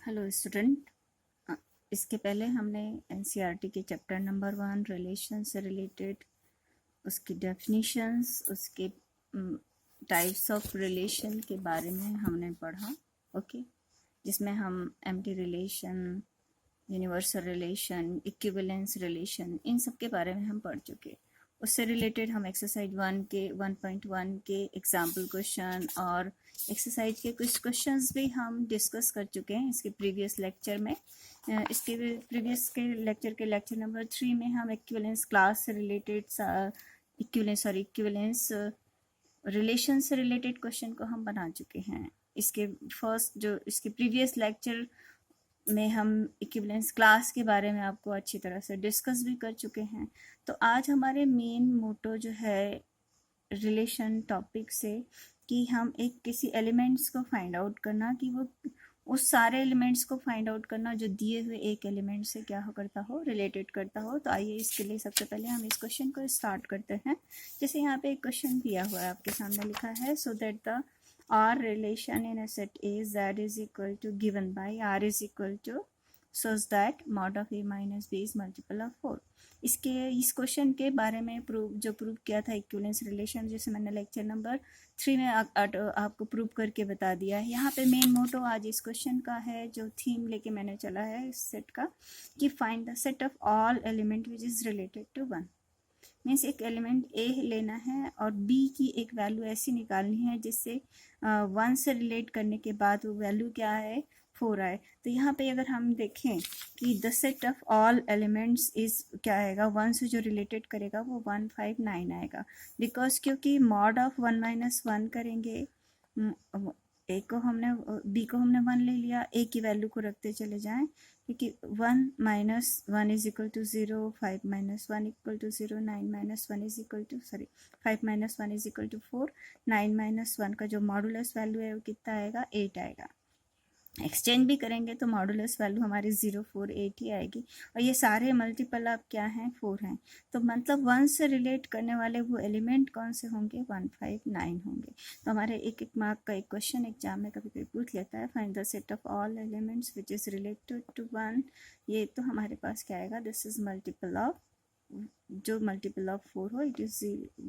Hello student. इसके पहले हमने एनसीईआरटी के चैप्टर नंबर 1 रिलेशन से रिलेटेड उसकी डेफिनेशंस, उसके टाइप्स ऑफ रिलेशन के बारे में हमने पढ़ा। ओके, जिसमें हम empty relation, universal relation, equivalence relation, इन सब के बारे में हम पढ़ चुके। उससे रिलेटेड हम एक्सरसाइज 1.1 के एग्जाम्पल क्वेश्चन और एक्सरसाइज के कुछ क्वेश्चंस भी हम डिस्कस कर चुके हैं इसके प्रीवियस लेक्चर में। इसके प्रीवियस के लेक्चर नंबर 3 में हम इक्विवेलेंस क्लास से रिलेटेड इक्विवेलेंस रिलेशन से रिलेटेड क्वेश्चन को हम बना चुके हैं। इसके प्रीवियस लेक्चर में हम इक्विवेलेंस क्लास के बारे में आपको अच्छी तरह से डिस्कस भी कर चुके हैं। तो आज हमारे मेन मोटो जो है रिलेशन टॉपिक से कि हम किसी एलिमेंट्स को फाइंड आउट करना, कि वो उस सारे एलिमेंट्स को फाइंड आउट करना जो दिए हुए एक एलिमेंट से क्या हो करता हो, रिलेटेड करता हो। तो आइए इसके लिए सबसे पहले हम इस क्वेश्चन को स्टार्ट करते हैं। जैसे यहाँ पे एक क्वेश्चन दिया हुआ है, आपके सामने लिखा है सो that the R relation in a set A Z is equal to given by R is equal to such that mod of A minus B is multiple of 4। इस क्वेश्चन के बारे में प्रूव किया था इक्विवेलेंस रिलेशन, जैसे मैंने lecture number 3 में आपको प्रूव करके बता दिया है। यहाँ पे मेन मोटो आज इस क्वेश्चन का है, जो थीम लेके मैंने चला है इस सेट का, कि find the set of all element which is related to 1। Means एक एलिमेंट ए लेना है और बी की एक वैल्यू ऐसी निकालनी है जिससे 1 से रिलेट करने के बाद वो वैल्यू क्या है, 4 आए। तो यहाँ पे अगर हम देखें कि the set of all elements is क्या आएगा, 1 से जो रिलेटेड करेगा वो 1 5 9 आएगा। बिकॉज क्योंकि मॉड ऑफ 1 माइनस 1 करेंगे, बी को हमने 1 ले लिया, ए की वैल्यू को रखते चले जाएं, क्योंकि 1 minus 1 is equal to 0, 5 minus 1 equal to 0, 9 minus 1 is equal to 5 minus 1 is equal to 4, 9 minus 1 का जो मॉडुलस वैल्यू है वो कितना आएगा, 8 आएगा। एक्सचेंज भी करेंगे तो मॉडुलस वैल्यू हमारी 0 4 8 ही आएगी। और ये सारे मल्टीपल अब क्या हैं, 4 हैं। तो मतलब 1 से रिलेट करने वाले वो एलिमेंट कौन से होंगे, 1 5 9 होंगे। तो हमारे एक मार्क का एक क्वेश्चन एग्जाम में कभी कभी पूछ लेता है, find the set of all elements which is related to 1। ये तो हमारे पास क्या आएगा, दिस इज मल्टीपल ऑफ, जो मल्टीपल ऑफ 4 हो, it is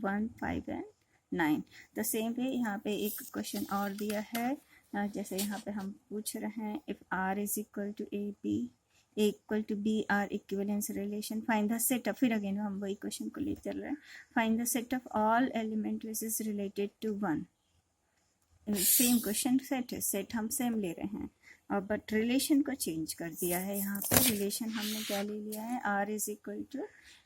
1 5 and 9। The same way यहाँ पे एक क्वेश्चन और दिया है, जैसे यहाँ पे हम पूछ रहे हैं, if R is equal to a b, a equal to b R equivalence relation, find the set of, फिर अगेन हम वही क्वेश्चन को ले चल रहे हैं, find the set of all element which is related to 1। Same question set हम same ले रहे हैं, और बट रिलेशन को चेंज कर दिया है। यहाँ पे रिलेशन हमने क्या ले लिया है, R is equal to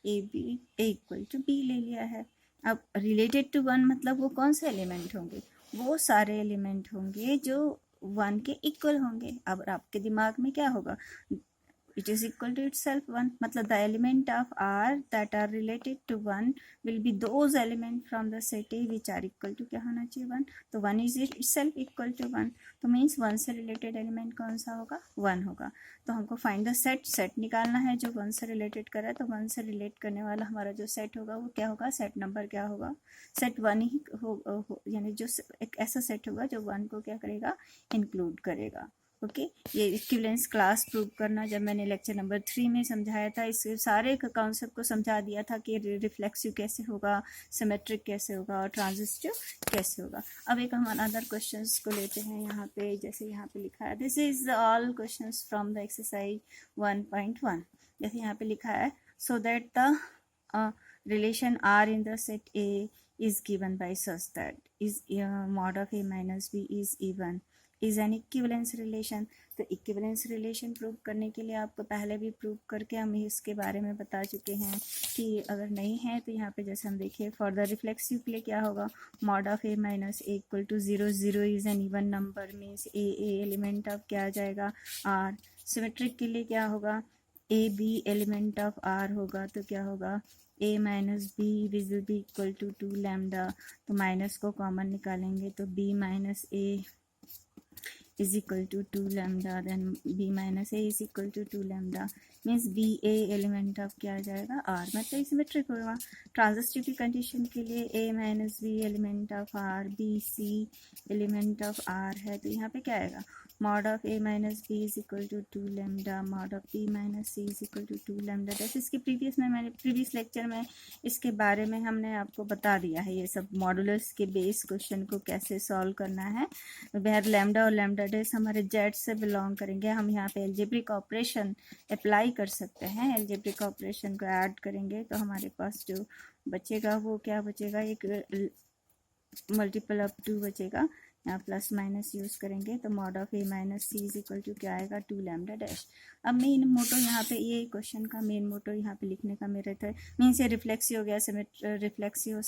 a b, a equal to b ले लिया है। अब रिलेटेड टू 1 मतलब वो कौन से एलिमेंट होंगे, वो सारे एलिमेंट होंगे जो 1 के इक्वल होंगे। अब आपके दिमाग में क्या होगा, it is equal to itself 1, मतलब the element of R that are related to 1 will be those element from the set A which are equal to क्या होना चाहिए, 1। तो 1 is itself equal to 1, तो means 1 से related element कौन सा होगा, 1 होगा। तो हमको find the set निकालना है जो 1 से related कर रहा है। तो 1 से relate करने वाला हमारा जो set होगा वो क्या होगा, set नंबर क्या होगा, set 1 ही यानी जो एक ऐसा set होगा जो 1 को क्या करेगा, include करेगा। ओके, ये इक्विवेलेंस क्लास प्रूव करना जब मैंने लेक्चर नंबर 3 में समझाया था, इस सारे कॉन्सेप्ट को समझा दिया था कि रिफ्लेक्सिव कैसे होगा, सिमेट्रिक कैसे होगा और ट्रांजिस्टिव कैसे होगा। अब एक हम अदर क्वेश्चंस को लेते हैं यहाँ पे, जैसे यहाँ पे लिखा है, this is all questions from the exercise 1.1। जैसे यहाँ पे लिखा है, सो that the relation R in the set A is given by such that is mod of A minus B is even is an equivalence relation. तो equivalence relation prove करने के लिए आपको पहले भी प्रूव करके हम इसके बारे में बता चुके हैं कि अगर नहीं है तो यहाँ पे जैसे हम देखिए, फॉर द रिफ्लेक्सिव के लिए क्या होगा, mod of a minus a equal to 0 0 is an even number, means a element of क्या आ जाएगा, आर। सिमेट्रिक के लिए क्या होगा, a b element of R होगा, तो क्या होगा, a minus b will be equal to 2 lambda. तो माइनस को कॉमन निकालेंगे तो b minus a is equal to 2 lambda, then b minus a is equal to 2 lambda, means b a element of क्या आ जाएगा, r, मतलब symmetric होगा। Transitive की कंडीशन के लिए a minus b element of r, b c element of r है, तो यहाँ पे क्या आएगा, mod of a minus b is equal to 2 lambda, mod of b minus c is equal to 2 lambda। जैसे इसके प्रीवियस लेक्चर में इसके बारे में हमने आपको बता दिया है, ये सब मॉडुलस के बेस क्वेश्चन को कैसे सॉल्व करना है। वेयर लैम्डा और लैम्डा डेस हमारे जेड से बिलोंग करेंगे, हम यहाँ पे एल्जेब्रिक ऑपरेशन अप्लाई कर सकते हैं। एल्जेब्रिक ऑपरेशन को ऐड करेंगे तो हमारे पास जो बचेगा वो क्या बचेगा, एक मल्टीपल ऑफ 2 बचेगा। यहाँ प्लस माइनस यूज़ करेंगे तो mod of a minus c is equal to क्या आएगा, 2 लैम्डा डैश। अब मेन मोटो यहाँ पे, ये क्वेश्चन का मेन मोटो यहाँ पे लिखने का मेरे थे, मीन्स ये रिफ्लेक्सिव हो गया, रिफ्लेक्सिव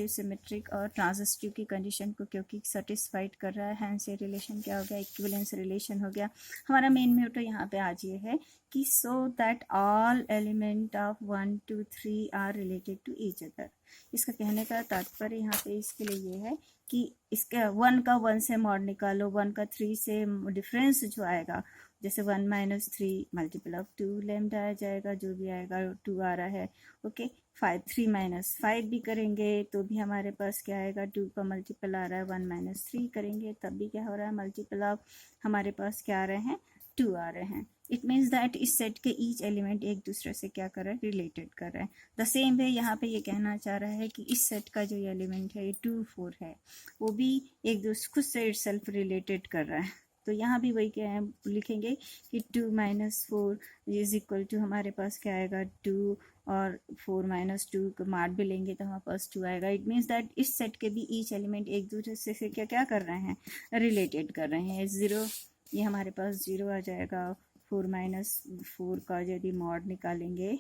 सिमेट्रिक और ट्रांजिस्टिव की कंडीशन को क्योंकि सेटिस्फाइड कर रहा है, हैंस ये रिलेशन क्या हो गया, इक्विवेलेंस रिलेशन हो गया। हमारा मेन मोटो यहाँ पे आज ये है कि so that all element of 1 2 3 are related to each other. इसका कहने का तात्पर्य यहाँ पे इसके लिए ये है कि इसका 1 का 1 से मॉड निकालो, 1 का 3 से डिफरेंस जो आएगा, जैसे 1 माइनस 3 मल्टीपल ऑफ 2 लैम्डा आ जाएगा, जो भी आएगा 2 आ रहा है। ओके 3 माइनस 5 भी करेंगे तो भी हमारे पास क्या आएगा, 2 का मल्टीपल आ रहा है, 1 माइनस 3 करेंगे तब भी क्या हो रहा है, मल्टीपल ऑफ हमारे पास क्या आ रहे हैं, 2 आ रहे हैं। इट मीन्स दैट इस सेट के ईच एलिमेंट एक दूसरे से क्या कर रहे हैं, रिलेटेड कर रहे हैं। द सेम वे यहाँ पे ये कहना चाह रहा है कि इस सेट का जो एलिमेंट है, ये 2 4 है, वो भी एक दूसरे खुद से सेल्फ रिलेटेड कर रहा है। तो यहाँ भी वही क्या है, लिखेंगे कि 2 माइनस 4 इज इक्वल टू हमारे पास क्या आएगा, 2 और 4 माइनस 2 को मार्ट भी लेंगे तो हमारे पास 2 आएगा। इट मीन्स दैट इस सेट के भी ईच एलिमेंट एक दूसरे से क्या कर रहे हैं, रिलेटेड कर रहे हैं। 0 ये हमारे पास 0 आ जाएगा, 4 माइनस 4 का यदि मॉड निकालेंगे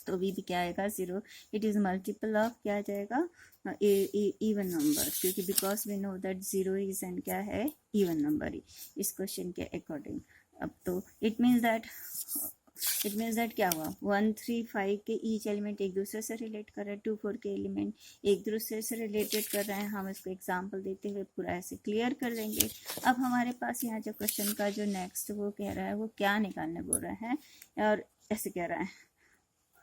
तो भी क्या आएगा, 0। इट इज़ मल्टीपल ऑफ क्या आ जाएगा, इवन नंबर, क्योंकि because we know that 0 is and क्या है, इवन नंबर इस क्वेश्चन के अकॉर्डिंग। अब तो इट मीन्स दैट क्या हुआ, 1 3 5 के ईच एलिमेंट एक दूसरे से रिलेट कर रहे हैं, 2 4 के एलिमेंट एक दूसरे से रिलेटेड कर रहे हैं। हम इसको एग्जांपल देते हुए पूरा ऐसे क्लियर कर देंगे। अब हमारे पास यहाँ जो क्वेश्चन का जो नेक्स्ट वो कह रहा है, वो क्या निकालने बोल रहा है, और ऐसे कह रहा है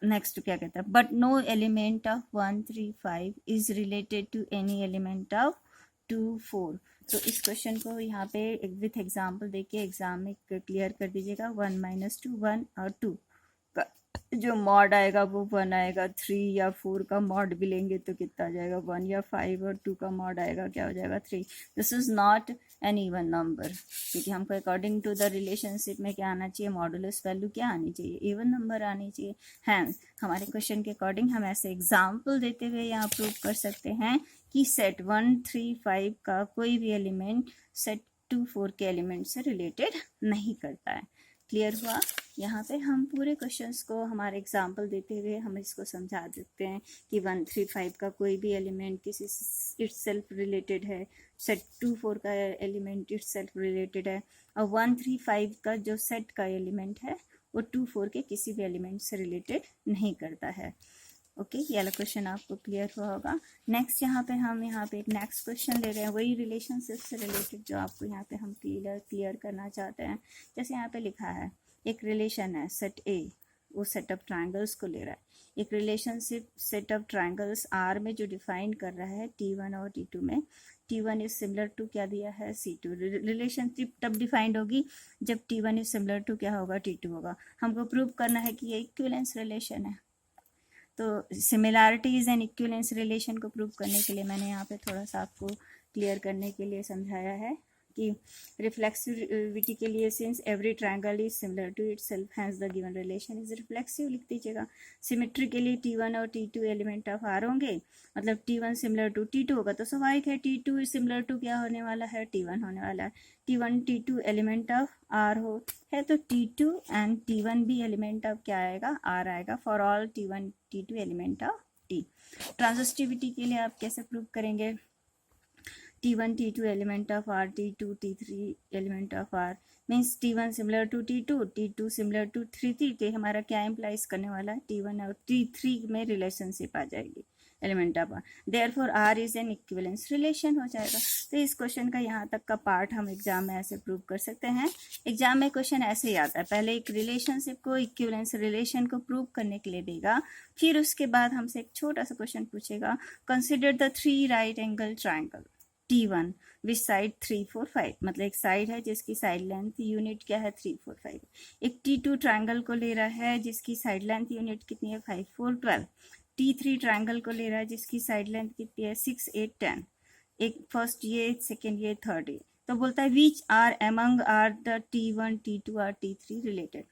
नेक्स्ट क्या कहता है, but no element of 1 3 5 is related to any element of 2 4। तो इस क्वेश्चन को यहाँ पे विथ एग्जाम्पल देके एग्जाम में क्लियर कर दीजिएगा। 1 माइनस 2 1 और 2 का जो मॉड आएगा वो 1 आएगा, 3 या 4 का मॉड भी लेंगे तो कितना आ जाएगा, 1 या 5 और 2 का मॉड आएगा क्या हो जाएगा, 3। This is not an even number, क्योंकि हमको अकॉर्डिंग टू द रिलेशनशिप में क्या आना चाहिए, मॉडुलस वैल्यू क्या आनी चाहिए, इवन नंबर आनी चाहिए। हैंस हमारे क्वेश्चन के अकॉर्डिंग हम ऐसे एग्जाम्पल देते हुए यहाँ प्रूव कर सकते हैं कि सेट 1 3 5 का कोई भी एलिमेंट सेट 2 4 के एलिमेंट से रिलेटेड नहीं करता है। क्लियर हुआ। यहाँ पे हम पूरे क्वेश्चंस को हमारे एग्जाम्पल देते हुए हम इसको समझा देते हैं कि 1 3 5 का कोई भी एलिमेंट किसी इट्स सेल्फ रिलेटेड है, सेट 2 4 का एलिमेंट इट्स सेल्फ रिलेटेड है, और 1 3 5 का जो सेट का एलिमेंट है वो 2 4 के किसी भी एलिमेंट से रिलेटेड नहीं करता है। ओके ये वाला क्वेश्चन आपको क्लियर हुआ होगा। नेक्स्ट हम यहाँ पे एक नेक्स्ट क्वेश्चन ले रहे हैं, वही रिलेशनशिप से रिलेटेड जो आपको यहाँ पे हम क्लियर करना चाहते हैं। जैसे यहाँ पे लिखा है एक रिलेशन है सेट ए, वो सेट ऑफ ट्राइंगल्स को ले रहा है। एक relationship set of triangles R में जो डिफाइन कर रहा है T1 और T2 में, T1 इज सिमिलर टू क्या दिया है, C2। रिलेशनशिप तब डिफाइंड होगी जब T1 इज सिमिलर टू क्या होगा, T2 होगा। हमको प्रूव करना है कि ये इक्विवेलेंस रिलेशन है। तो सिमिलैरिटीज एंड इक्विवेलेंस रिलेशन को प्रूव करने के लिए मैंने यहाँ पे थोड़ा सा आपको क्लियर करने के लिए समझाया है कि रिफ्लेक्सिविटी के लिए since every triangle is similar to itself hence the given relation is reflexive लिख दीजिएगा। सिमेट्री के लिए T1 और T2 एलिमेंट ऑफ आर होंगे, मतलब T1 सिमिलर टू T2 होगा तो स्वाभाविक है T2 सिमिलर टू क्या होने वाला है, T1 होने वाला है। T1 T2 element of are हो है तो T2 एंड T1 भी एलिमेंट ऑफ क्या आएगा, आर आएगा for all T1 T2 element of T। ट्रांजिस्टिविटी के लिए आप कैसे प्रूव करेंगे, T1 T2 element of R, T2 T3 element of R means T1 similar to T2, T2 similar to T3। तो हमारा क्या इम्प्लाइज करने वाला है, T1 और T3 में रिलेशनशिप आ जाएगी element of R, therefore R is an equivalence relation हो जाएगा। तो इस क्वेश्चन का यहाँ तक का पार्ट हम एग्जाम में ऐसे प्रूव कर सकते हैं। एग्जाम में क्वेश्चन ऐसे ही आता है, पहले एक रिलेशनशिप को इक्विवेलेंस रिलेशन को प्रूव करने के लिए देगा, फिर उसके बाद हमसे एक छोटा सा क्वेश्चन पूछेगा, consider the 3 right angle triangle T1 which side 3 4 5, मतलब एक साइड है जिसकी साइड लेंथ यूनिट क्या है 3 4 5। एक T2 ट्रायंगल को ले रहा है जिसकी साइड लेंथ यूनिट कितनी है 5 4 12। T3 ट्रायंगल को ले रहा है जिसकी साइड लेंथ कितनी है 6 8 10। एक फर्स्ट ये, सेकेंड ये, थर्ड ये। तो बोलता है which are among R the T1 T2 और T3 रिलेटेड।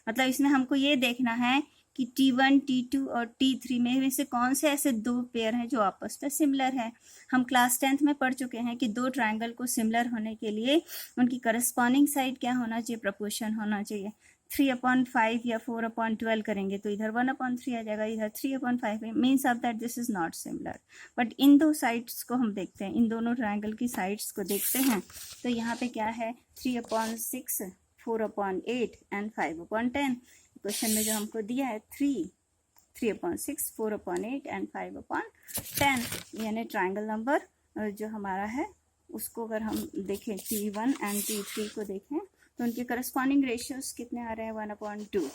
मतलब इसमें हमको ये देखना है कि T1 T2 और T3 में से कौन से ऐसे दो पेयर हैं जो आपस में सिमिलर है। हम क्लास 10th में पढ़ चुके हैं कि दो ट्रायंगल को सिमिलर होने के लिए उनकी करस्पॉन्डिंग साइड क्या होना चाहिए, प्रोपोर्शन होना चाहिए। 3/5 या 4/12 करेंगे तो इधर 1/3 आ जाएगा, इधर 3/5 means of that this is not similar. But in दो साइड्स को हम देखते हैं, इन दोनों ट्रायंगल की साइड्स को देखते हैं। तो यहाँ पे क्या है 3/6, 4/8 एंड 5/10। क्वेश्चन में जो हमको दिया है 3/6, 4/8 एंड 5/10, यानी ट्रायंगल नंबर जो हमारा है उसको अगर हम देखें T1 एंड T3 को देखें तो उनके करस्पॉन्डिंग रेशियोज कितने आ रहे हैं 1/2।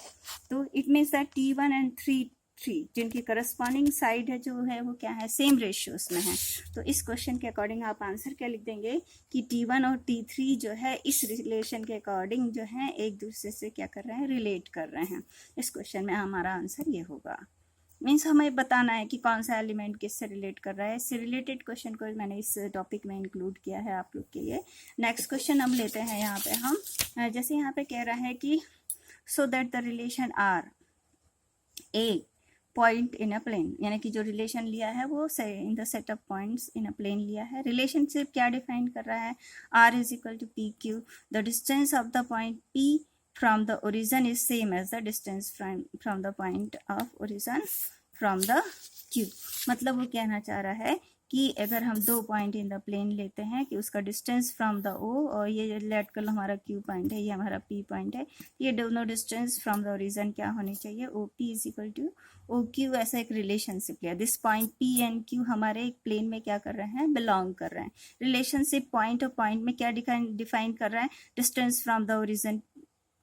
तो it means that T1 and T3 जिनकी करस्पॉन्डिंग साइड है जो है वो क्या है सेम रेशियोज में है। तो इस क्वेश्चन के अकॉर्डिंग आप आंसर क्या लिख देंगे कि T1 और T3 जो है इस रिलेशन के अकॉर्डिंग जो है एक दूसरे से क्या कर रहे हैं, रिलेट कर रहे हैं। इस क्वेश्चन में हमारा आंसर ये होगा। मीन्स हमें बताना है कि कौन सा एलिमेंट किससे रिलेट कर रहा है। इससे रिलेटेड क्वेश्चन को मैंने इस टॉपिक में इंक्लूड किया है आप लोग के लिए। नेक्स्ट क्वेश्चन हम लेते हैं यहाँ पे हम, जैसे यहाँ पे कह रहा है कि so that the relation R a point in a plane, यानी कि जो रिलेशन लिया है वो in the set of points in a plane लिया है। रिलेशनशिप क्या डिफाइन कर रहा है, R is equal to P Q, the distance of the point P from the origin is same as the distance from the point of origin from the Q। मतलब वो कहना चाह रहा है कि अगर हम दो पॉइंट इन द प्लेन लेते हैं कि उसका डिस्टेंस फ्रॉम द O, और ये लेट कर लो हमारा Q पॉइंट है, ये हमारा P पॉइंट है, ये दोनों डिस्टेंस फ्रॉम द ओरिजिन क्या होनी चाहिए OP is equal to OQ। ऐसा एक रिलेशनशिप लिया। This point P and Q हमारे एक प्लेन में क्या कर रहे हैं, बिलोंग कर रहे हैं। रिलेशनशिप पॉइंट और पॉइंट में क्या डिफाइन कर रहा है, distance from the origin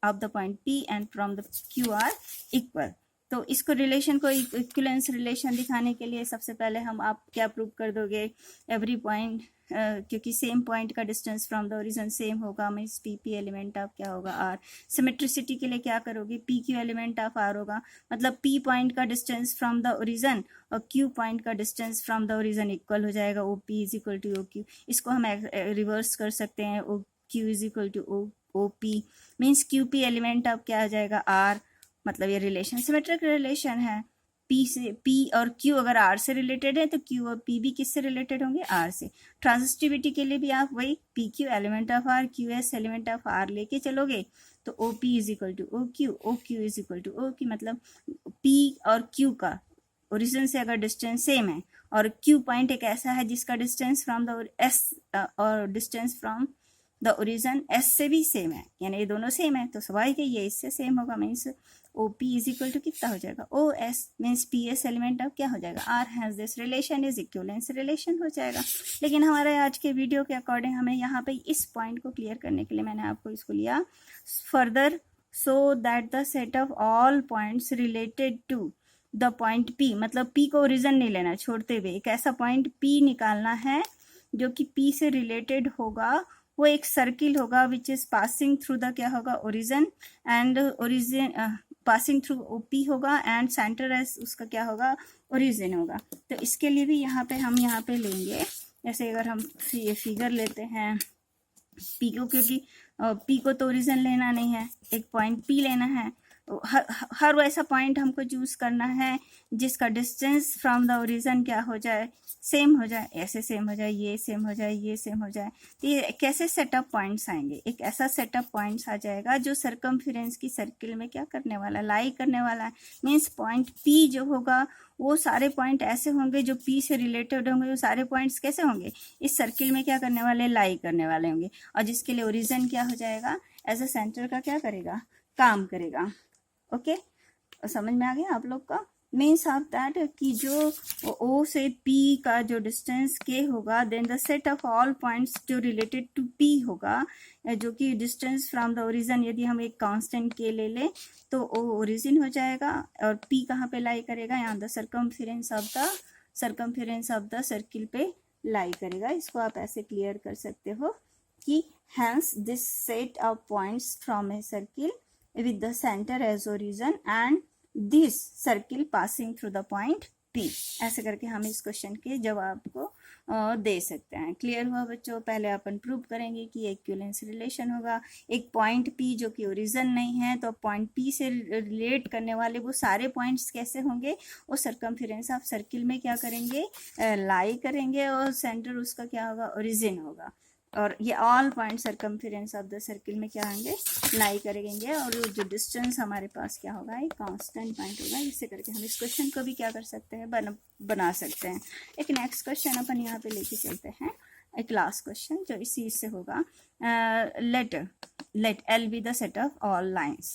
of the point P and from the Q are equal। तो इसको रिलेशन को इक्विवेलेंस रिलेशन दिखाने के लिए सबसे पहले हम आप क्या प्रूव कर दोगे, एवरी पॉइंट क्योंकि सेम पॉइंट का distance from the origin same होगा, means P P element of क्या होगा आर। सिमेट्रिसिटी के लिए क्या करोगे, P Q element of R होगा, मतलब पी पॉइंट का डिस्टेंस फ्रॉम द ओरिजिन और क्यू पॉइंट का distance from the origin equal हो जाएगा, O P is equal to O Q. इसको हम रिवर्स कर सकते हैं, O Q is equal to O P, means Q P element of क्या आ जाएगा आर। मतलब ये रिलेशन सिमेट्रिक रिलेशन है। पी से पी और क्यू अगर आर से रिलेटेड है तो क्यू और पी भी किससे रिलेटेड होंगे, आर से। ट्रांजिस्टिविटी के लिए भी आप वही P Q element of R, Q S element of R लेके चलोगे तो O P is equal to O Q is equal to O Q. मतलब पी और क्यू का ओरिजिन से अगर डिस्टेंस सेम है और क्यू पॉइंट एक ऐसा है जिसका डिस्टेंस फ्रॉम द एस और distance from the origin S से भी सेम है, यानी ये दोनों सेम है तो स्वाभाविक है ये इससे सेम होगा, means O P is equal to कितना हो जाएगा O S, means P S element of क्या हो जाएगा R. Hence this relation is equivalence relation हो जाएगा। लेकिन हमारे आज के वीडियो के अकॉर्डिंग हमें यहाँ पे इस पॉइंट को क्लियर करने के लिए मैंने आपको इसको लिया further, so that the set of all points related to the point P, मतलब पी को ओरिजिन नहीं लेना, छोड़ते हुए एक ऐसा पॉइंट पी निकालना है जो कि पी से रिलेटेड होगा। वो एक सर्किल होगा which is passing through the क्या होगा origin and origin passing through OP होगा एंड सेंटर एस उसका क्या होगा ओरिजिन होगा। तो इसके लिए भी यहाँ पे हम यहाँ पे लेंगे, जैसे अगर हम ये फिगर लेते हैं पी को, क्योंकि पी को तो ओरिजिन लेना नहीं है, एक पॉइंट पी लेना है। हर वैसा पॉइंट हमको चूज करना है जिसका डिस्टेंस फ्रॉम द ओरिजिन क्या हो जाए, सेम हो जाए, ऐसे सेम हो जाए, ये सेम हो जाए, ये सेम हो जाए। तो ये कैसे सेट ऑफ पॉइंट्स आएंगे, एक ऐसा सेट ऑफ पॉइंट्स आ जाएगा जो सरकमफेरेंस की सर्किल में क्या करने वाला, लाई करने वाला है। मीन्स पॉइंट पी जो होगा वो सारे पॉइंट ऐसे होंगे जो पी से रिलेटेड होंगे, वो सारे पॉइंट्स कैसे होंगे, इस सर्किल में क्या करने वाले, लाई करने वाले होंगे, और जिसके लिए ओरिजिन क्या हो जाएगा, एज अ सेंटर का क्या करेगा, काम करेगा। ओके समझ में आ गया आप लोग का। मीन्स ऑफ दैट कि जो O से P का जो डिस्टेंस K होगा, then the set of all points जो रिलेटेड टू P होगा, जो कि डिस्टेंस फ्रॉम द ओरिजिन, यदि हम एक कांस्टेंट K ले लें तो O ओरिजिन हो जाएगा और P कहाँ पे लाई करेगा, यहाँ the circumference of the circle पे लाई करेगा। इसको आप ऐसे क्लियर कर सकते हो कि hence this set of points from a circle with the center as origin and this circle passing through the point P। ऐसे करके हम इस क्वेश्चन के जवाब को दे सकते हैं। क्लियर हुआ बच्चों? पहले अपन प्रूव करेंगे कि इक्विवेलेंस रिलेशन होगा। एक पॉइंट P जो कि ओरिजिन नहीं है, तो पॉइंट P से रिलेट करने वाले वो सारे पॉइंट्स कैसे होंगे? वो सर्कमफेरेंस ऑफ सर्किल में क्या करेंगे? लाई करेंगे और सेंटर उसका क्या होगा? ओरिजिन होगा। और ये all point circumference of the circle में क्या होंगे? लाई करेंगे। और जो डिस्टेंस हमारे पास क्या होगा? एक कांस्टेंट पॉइंट होगा। इससे करके हम इस क्वेश्चन को भी क्या कर सकते हैं? बना सकते हैं। एक नेक्स्ट क्वेश्चन अपन यहाँ पे लेके चलते हैं, एक लास्ट क्वेश्चन जो इसी से होगा। Let L be the set of all lines.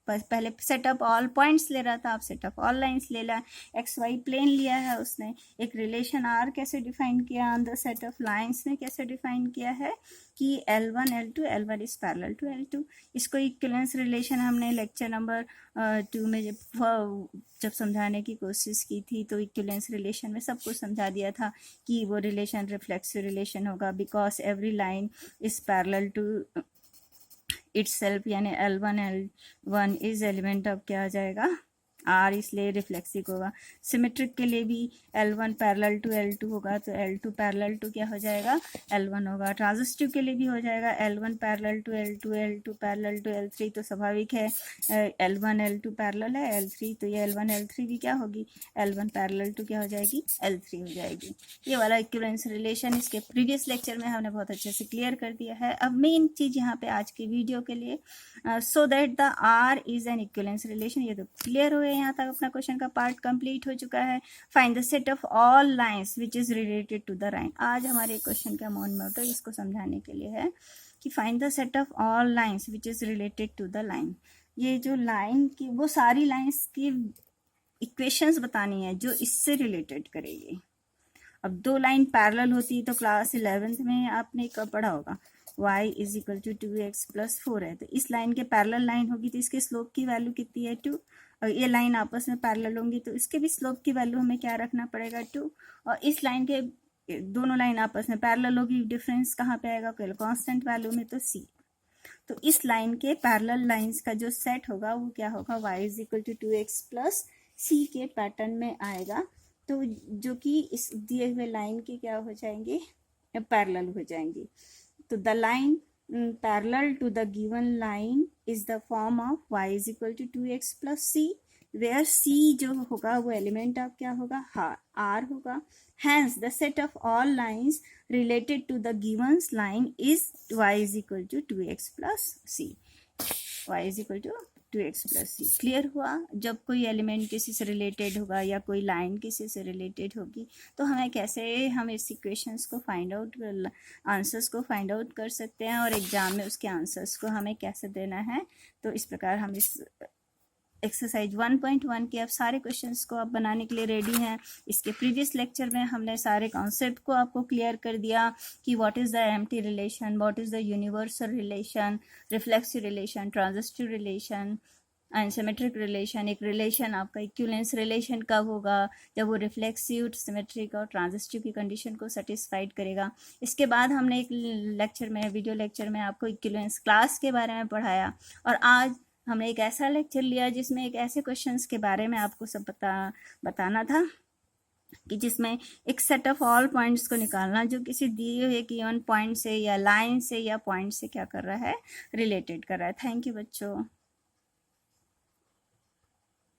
पहले सेट ऑफ ऑल पॉइंट्स ले रहा था, आप सेट ऑफ ऑल लाइन्स ले ला। एक्स वाई प्लेन लिया है उसने। एक रिलेशन आर कैसे डिफाइन किया? On the set of lines में कैसे डिफाइन किया है कि L1 L2 L1 is parallel to L2। इसको इक्विवेलेंस रिलेशन हमने लेक्चर नंबर 2 में जब समझाने की कोशिश की थी, तो इक्विवेलेंस रिलेशन में सब कुछ समझा दिया था कि वो रिलेशन रिफ्लेक्सिव रिलेशन होगा because every line is parallel to itself, यानी L1 इज एलिमेंट ऑफ क्या आ जाएगा? R, इसलिए रिफ्लेक्सिव होगा। सिमेट्रिक के लिए भी L1 पैरेलल टू L2 होगा, तो L2 पैरेलल टू क्या हो जाएगा? L1 होगा। ट्रांजिस्टिव के लिए भी हो जाएगा L1 parallel to L2, L2 parallel to L3। तो स्वाभाविक है L1 L2 पैरेलल है L3, तो ये L1 L3 भी क्या होगी? L1 पैरेलल टू क्या हो जाएगी? L3 हो जाएगी। ये वाला इक्विवेलेंस रिलेशन इसके प्रीवियस लेक्चर में हमने बहुत अच्छे से क्लियर कर दिया है। अब मेन चीज यहाँ पे आज की वीडियो के लिए, सो that the R is an equivalence relation, ये तो क्लियर हुए। यहाँ तक अपना क्वेश्चन का पार्ट कंप्लीट हो चुका है। Find the set of all lines which is related to the line. आज हमारे क्वेश्चन का मेन मोटो इसको समझाने के लिए है कि find the set of all lines which is related to the line. ये जो लाइन की वो सारी लाइंस की इक्वेशंस बतानी है जो इससे रिलेटेड करेगी। अब दो लाइन पैरेलल होती है तो क्लास 11th में आपने कब पढ़ा होगा? y is equal to 2x plus 4 है, तो इस लाइन के पैरेलल लाइन होगी तो इसके स्लोप की वैल्यू कितनी है? 2। और ये लाइन आपस में पैरेलल होंगी तो इसके भी स्लोप की वैल्यू हमें क्या रखना पड़ेगा? 2। और इस लाइन के दोनों लाइन आपस में पैरेलल होगी, डिफरेंस कहाँ पे आएगा? कांस्टेंट वैल्यू में, तो c। तो इस लाइन के पैरेलल लाइंस का जो सेट होगा वो क्या होगा? y is equal to 2x plus c के पैटर्न में आएगा, तो जो कि इस दिए हुए लाइन के क्या हो जाएंगे? पैरेलल हो जाएंगे। तो the line parallel to the given line is the form of y is equal to 2x plus c, where c जो होगा वो एलिमेंट ऑफ क्या होगा? R होगा। Hence the set of all lines related to the given line is y is equal to 2x plus c। y is equal to 2x plus c। Clear हुआ? जब कोई element किसी से related होगा या कोई लाइन किसी से रिलेटेड होगी तो हमें कैसे हम इस इक्वेशंस को फाइंड आउट, आंसर्स को फाइंड आउट कर सकते हैं और एग्जाम में उसके आंसर्स को हमें कैसे देना है। तो इस प्रकार हम इस एक्सरसाइज 1.1 के अब सारे क्वेश्चंस को आप बनाने के लिए रेडी हैं। इसके प्रीवियस लेक्चर में हमने सारे कॉन्सेप्ट को आपको क्लियर कर दिया कि what is the empty relation, what is the universal relation, reflexive relation, transitive relation, symmetric relation. एक रिलेशन आपका इक्विवेलेंस रिलेशन कब होगा? जब वो रिफ्लेक्सिव, सिमेट्रिक और ट्रांजिस्टिव की कंडीशन को सेटिस्फाइड करेगा। इसके बाद हमने एक लेक्चर में, वीडियो लेक्चर में आपको इक्विवेलेंस क्लास के बारे में पढ़ाया और आज हमने एक ऐसा लेक्चर लिया जिसमें एक ऐसे क्वेश्चंस के बारे में आपको सब बताना था कि जिसमें एक सेट ऑफ ऑल पॉइंट्स को निकालना जो किसी दिए हुए गिवन पॉइंट से या लाइन से या पॉइंट से क्या कर रहा है? रिलेटेड कर रहा है। थैंक यू बच्चों।